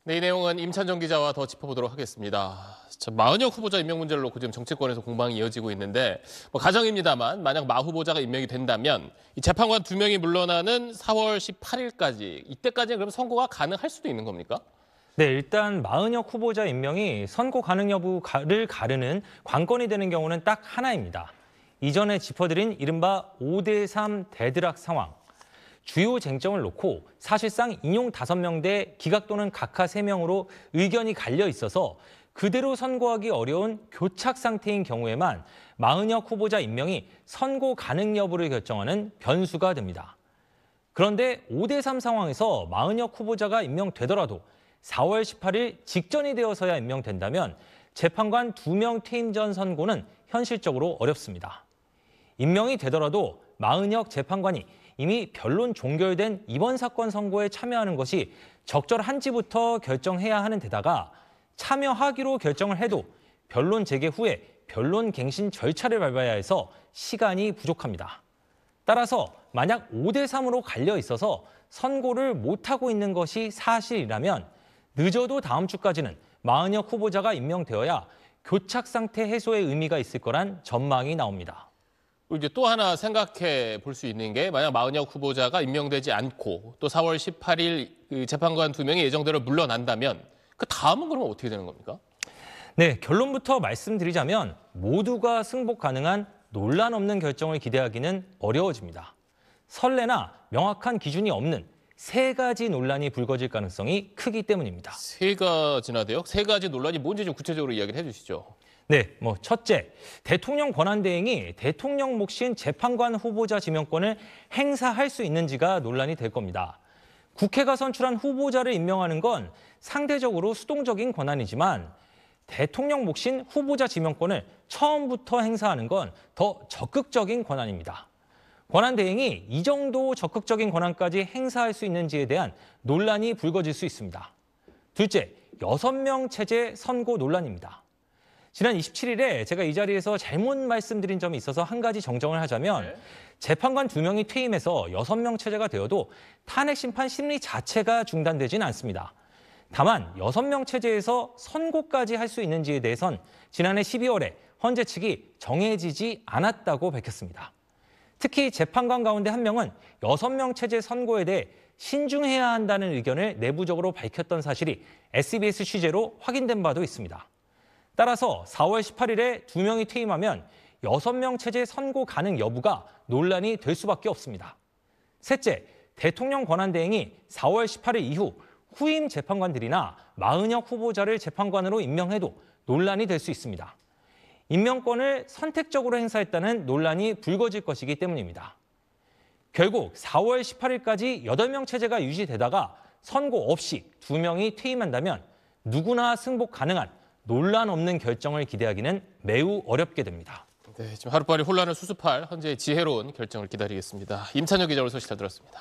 네, 이 내용은 임찬정 기자와 더 짚어보도록 하겠습니다. 마은혁 후보자 임명 문제를 놓고 지금 정치권에서 공방이 이어지고 있는데 가정입니다만 만약 마 후보자가 임명이 된다면 이 재판관 2명이 물러나는 4월 18일까지 이때까지는 그럼 선고가 가능할 수도 있는 겁니까? 네, 일단 마은혁 후보자 임명이 선고 가능 여부를 가르는 관건이 되는 경우는 딱 하나입니다. 이전에 짚어드린 이른바 5대3 데드락 상황. 주요 쟁점을 놓고 사실상 인용 5명 대 기각 또는 각하 3명으로 의견이 갈려 있어서 그대로 선고하기 어려운 교착 상태인 경우에만 마은혁 후보자 임명이 선고 가능 여부를 결정하는 변수가 됩니다. 그런데 5대3 상황에서 마은혁 후보자가 임명되더라도 4월 18일 직전이 되어서야 임명된다면 재판관 2명 퇴임 전 선고는 현실적으로 어렵습니다. 임명이 되더라도 마은혁 재판관이 이미 변론 종결된 이번 사건 선고에 참여하는 것이 적절한지부터 결정해야 하는 데다가 참여하기로 결정을 해도 변론 재개 후에 변론 갱신 절차를 밟아야 해서 시간이 부족합니다. 따라서 만약 5대3으로 갈려 있어서 선고를 못하고 있는 것이 사실이라면 늦어도 다음 주까지는 마은혁 후보자가 임명되어야 교착 상태 해소의 의미가 있을 거란 전망이 나옵니다. 이제 또 하나 생각해 볼 수 있는 게 만약 마은혁 후보자가 임명되지 않고 또 4월 18일 재판관 2명이 예정대로 물러난다면 그 다음은 그러면 어떻게 되는 겁니까? 네, 결론부터 말씀드리자면 모두가 승복 가능한 논란 없는 결정을 기대하기는 어려워집니다. 선례나 명확한 기준이 없는 3가지 논란이 불거질 가능성이 크기 때문입니다. 3가지나 돼요? 3가지 논란이 뭔지 좀 구체적으로 이야기를 해주시죠. 네, 첫째, 대통령 권한대행이 대통령 몫인 재판관 후보자 지명권을 행사할 수 있는지가 논란이 될 겁니다. 국회가 선출한 후보자를 임명하는 건 상대적으로 수동적인 권한이지만 대통령 몫인 후보자 지명권을 처음부터 행사하는 건 더 적극적인 권한입니다. 권한대행이 이 정도 적극적인 권한까지 행사할 수 있는지에 대한 논란이 불거질 수 있습니다. 둘째, 6명 체제 선고 논란입니다. 지난 27일에 제가 이 자리에서 잘못 말씀드린 점이 있어서 한 가지 정정을 하자면 재판관 2명이 퇴임해서 6명 체제가 되어도 탄핵 심판 심리 자체가 중단되지는 않습니다. 다만 6명 체제에서 선고까지 할 수 있는지에 대해선 지난해 12월에 헌재 측이 정해지지 않았다고 밝혔습니다. 특히 재판관 가운데 1명은 6명 체제 선고에 대해 신중해야 한다는 의견을 내부적으로 밝혔던 사실이 SBS 취재로 확인된 바도 있습니다. 따라서 4월 18일에 2명이 퇴임하면 6명 체제 선고 가능 여부가 논란이 될 수밖에 없습니다. 셋째, 대통령 권한대행이 4월 18일 이후 후임 재판관들이나 마은혁 후보자를 재판관으로 임명해도 논란이 될 수 있습니다. 임명권을 선택적으로 행사했다는 논란이 불거질 것이기 때문입니다. 결국 4월 18일까지 8명 체제가 유지되다가 선고 없이 2명이 퇴임한다면 누구나 승복 가능한 논란 없는 결정을 기대하기는 매우 어렵게 됩니다. 네, 지금 하루빨리 혼란을 수습할 헌재의 지혜로운 결정을 기다리겠습니다. 임찬혁 기자 오늘 소식 잘 들었습니다.